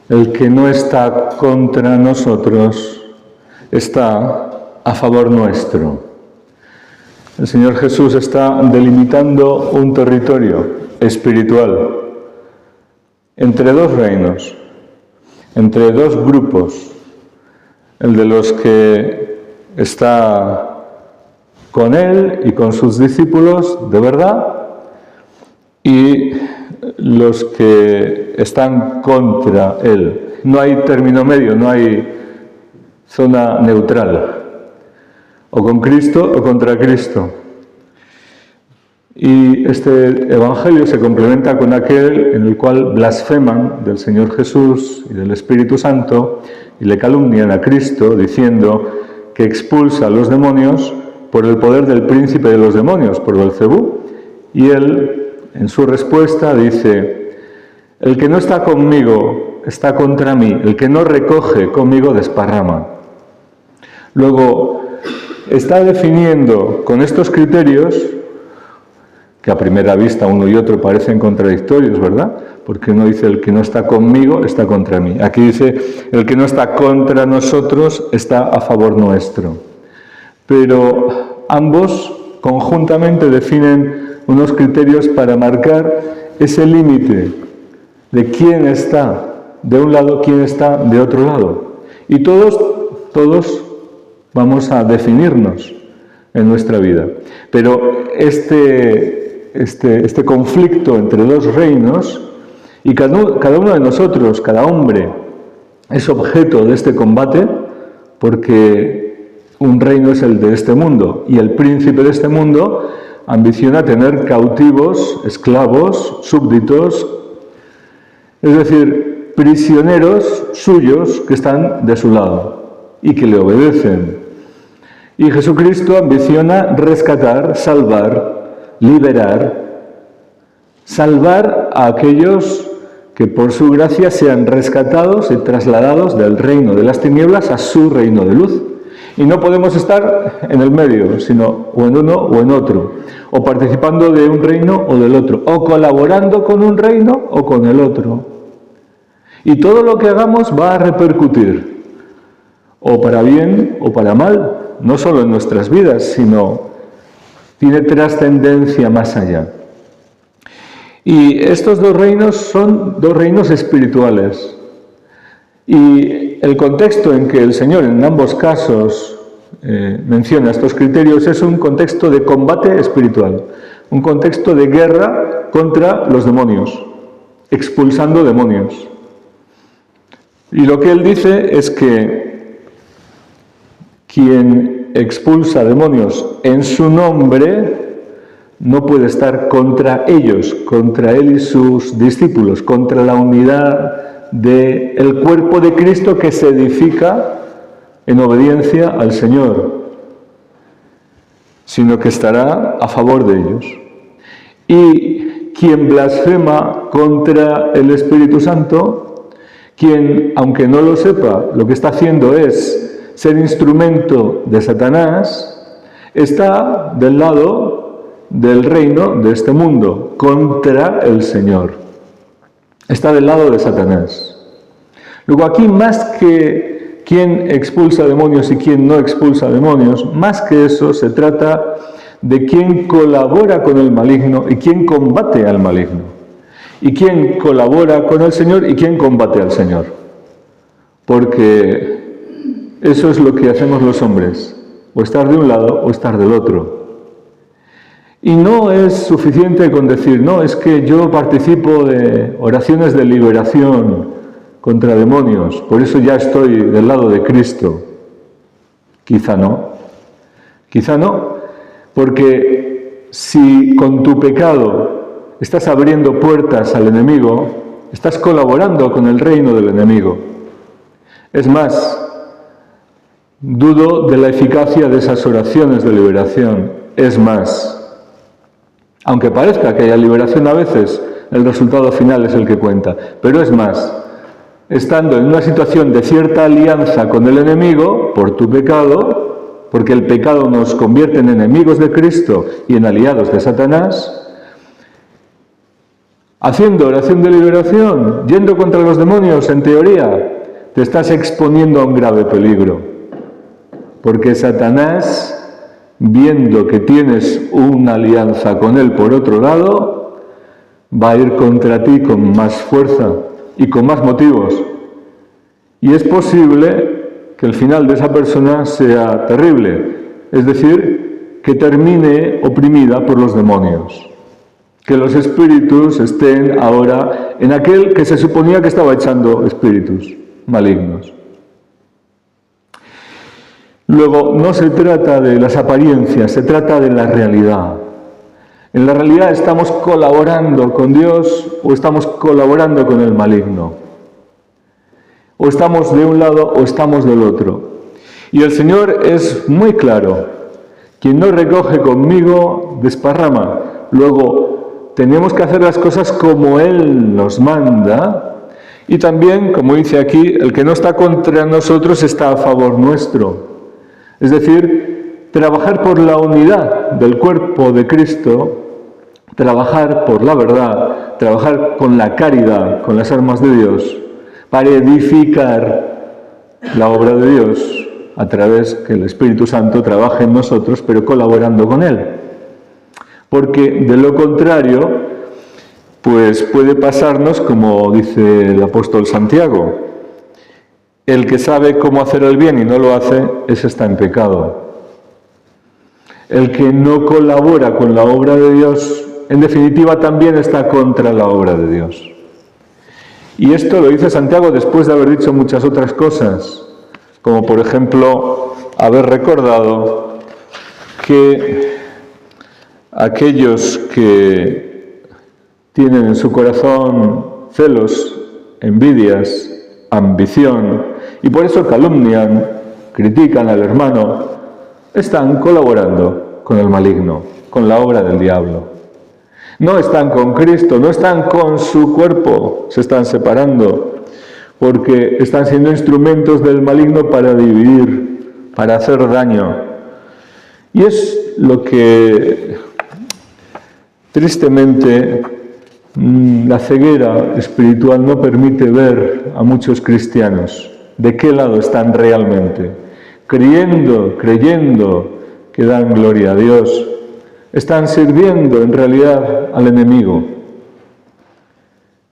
El que no está contra nosotros está a favor nuestro. El Señor Jesús está delimitando un territorio espiritual entre dos reinos, entre dos grupos, el de los que está con Él y con sus discípulos de verdad, y los que están contra Él. No hay término medio, no hay zona neutral, o con Cristo o contra Cristo. Y este Evangelio se complementa con aquel en el cual blasfeman del Señor Jesús y del Espíritu Santo y le calumnian a Cristo diciendo que expulsa a los demonios por el poder del príncipe de los demonios, por Belcebú. Y él, en su respuesta, dice: el que no está conmigo está contra mí, el que no recoge conmigo desparrama. Luego, está definiendo con estos criterios, que a primera vista uno y otro parecen contradictorios, ¿verdad? Porque uno dice: el que no está conmigo está contra mí. Aquí dice: el que no está contra nosotros está a favor nuestro. Pero ambos conjuntamente definen unos criterios para marcar ese límite de quién está de un lado, quién está de otro lado. Y todos vamos a definirnos en nuestra vida. Pero este conflicto entre dos reinos, y cada uno de nosotros, cada hombre, es objeto de este combate, porque un reino es el de este mundo, y el príncipe de este mundo ambiciona tener cautivos, esclavos, súbditos, es decir, prisioneros suyos que están de su lado y que le obedecen. Y Jesucristo ambiciona rescatar, salvar, liberar, salvar a aquellos que por su gracia sean rescatados y trasladados del reino de las tinieblas a su reino de luz. Y no podemos estar en el medio, sino o en uno o en otro, o participando de un reino o del otro, o colaborando con un reino o con el otro. Y todo lo que hagamos va a repercutir, o para bien o para mal, no solo en nuestras vidas, sino tiene trascendencia más allá. Y estos dos reinos son dos reinos espirituales. Y el contexto en que el Señor en ambos casos menciona estos criterios es un contexto de combate espiritual, un contexto de guerra contra los demonios, expulsando demonios. Y lo que Él dice es que quien expulsa demonios en su nombre no puede estar contra ellos, contra Él y sus discípulos, contra la unidad del cuerpo de Cristo que se edifica en obediencia al Señor, sino que estará a favor de ellos. Y quien blasfema contra el Espíritu Santo, quien, aunque no lo sepa, lo que está haciendo es ser instrumento de Satanás, está del lado del reino de este mundo, contra el Señor. Está del lado de Satanás. Luego aquí, más que quién expulsa demonios y quién no expulsa demonios, más que eso se trata de quién colabora con el maligno y quién combate al maligno. Y quién colabora con el Señor y quién combate al Señor. Porque eso es lo que hacemos los hombres, o estar de un lado o estar del otro. Y no es suficiente con decir: no, es que yo participo de oraciones de liberación contra demonios, por eso ya estoy del lado de Cristo. Quizá no, porque si con tu pecado estás abriendo puertas al enemigo, estás colaborando con el reino del enemigo. Es más, dudo de la eficacia de esas oraciones de liberación. Es más, aunque parezca que haya liberación a veces, el resultado final es el que cuenta. Pero es más, estando en una situación de cierta alianza con el enemigo, por tu pecado, porque el pecado nos convierte en enemigos de Cristo y en aliados de Satanás, haciendo oración de liberación, yendo contra los demonios, en teoría, te estás exponiendo a un grave peligro. Porque Satanás, viendo que tienes una alianza con él por otro lado, va a ir contra ti con más fuerza y con más motivos. Y es posible que el final de esa persona sea terrible, es decir, que termine oprimida por los demonios. Que los espíritus estén ahora en aquel que se suponía que estaba echando espíritus malignos. Luego, no se trata de las apariencias, se trata de la realidad. En la realidad estamos colaborando con Dios o estamos colaborando con el maligno. O estamos de un lado o estamos del otro. Y el Señor es muy claro. Quien no recoge conmigo, desparrama. Luego, tenemos que hacer las cosas como Él nos manda. Y también, como dice aquí, el que no está contra nosotros está a favor nuestro. Es decir, trabajar por la unidad del cuerpo de Cristo, trabajar por la verdad, trabajar con la caridad, con las armas de Dios, para edificar la obra de Dios a través que el Espíritu Santo trabaje en nosotros, pero colaborando con Él. Porque de lo contrario, pues puede pasarnos como dice el apóstol Santiago: el que sabe cómo hacer el bien y no lo hace, ese está en pecado. El que no colabora con la obra de Dios, en definitiva, también está contra la obra de Dios. Y esto lo dice Santiago después de haber dicho muchas otras cosas, como por ejemplo, haber recordado que aquellos que tienen en su corazón celos, envidias, ambición, y por eso calumnian, critican al hermano, están colaborando con el maligno, con la obra del diablo. No están con Cristo, no están con su cuerpo, se están separando, porque están siendo instrumentos del maligno para dividir, para hacer daño. Y es lo que, tristemente, la ceguera espiritual no permite ver a muchos cristianos. ¿De qué lado están realmente? Creyendo que dan gloria a Dios, están sirviendo en realidad al enemigo.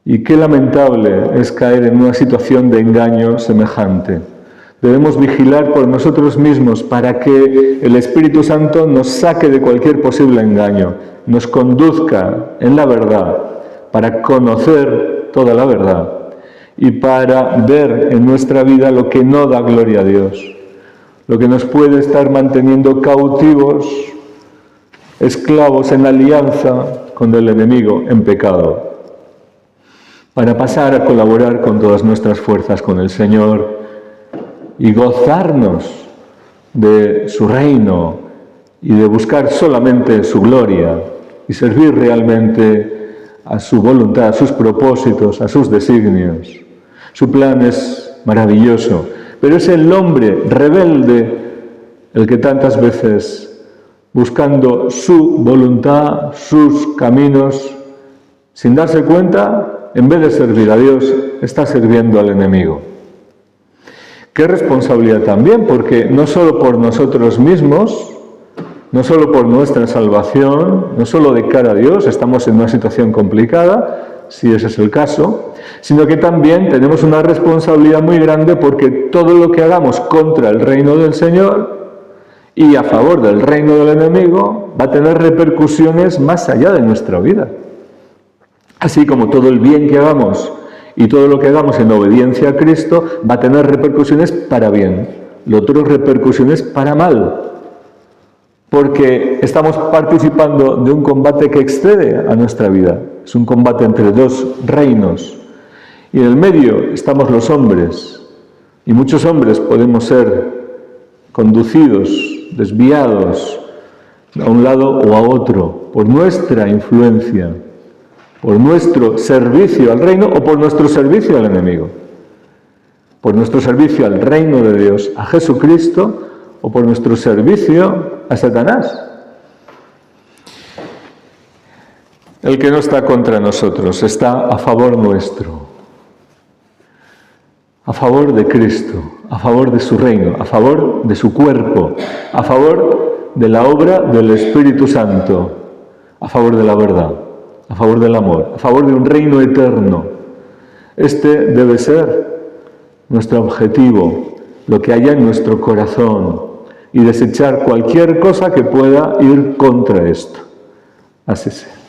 Y qué lamentable es caer en una situación de engaño semejante. Debemos vigilar por nosotros mismos para que el Espíritu Santo nos saque de cualquier posible engaño, nos conduzca en la verdad, para conocer toda la verdad y para ver en nuestra vida lo que no da gloria a Dios, lo que nos puede estar manteniendo cautivos, esclavos en alianza con el enemigo, en pecado, para pasar a colaborar con todas nuestras fuerzas con el Señor y gozarnos de su reino y de buscar solamente su gloria y servir realmente a su voluntad, a sus propósitos, a sus designios. Su plan es maravilloso, pero es el hombre rebelde el que tantas veces, buscando su voluntad, sus caminos, sin darse cuenta, en vez de servir a Dios, está sirviendo al enemigo. Qué responsabilidad también, porque no solo por nosotros mismos, no solo por nuestra salvación, no solo de cara a Dios, estamos en una situación complicada, si ese es el caso, sino que también tenemos una responsabilidad muy grande porque todo lo que hagamos contra el reino del Señor y a favor del reino del enemigo va a tener repercusiones más allá de nuestra vida. Así como todo el bien que hagamos y todo lo que hagamos en obediencia a Cristo va a tener repercusiones para bien, lo otro repercusiones para mal. Porque estamos participando de un combate que excede a nuestra vida. Es un combate entre dos reinos. Y en el medio estamos los hombres. Y muchos hombres podemos ser conducidos, desviados a un lado o a otro por nuestra influencia, por nuestro servicio al reino o por nuestro servicio al enemigo. Por nuestro servicio al reino de Dios, a Jesucristo, o por nuestro servicio a Satanás. El que no está contra nosotros, está a favor nuestro, a favor de Cristo, a favor de su reino, a favor de su cuerpo, a favor de la obra del Espíritu Santo, a favor de la verdad, a favor del amor, a favor de un reino eterno. Este debe ser nuestro objetivo, lo que haya en nuestro corazón, y desechar cualquier cosa que pueda ir contra esto. Así sea.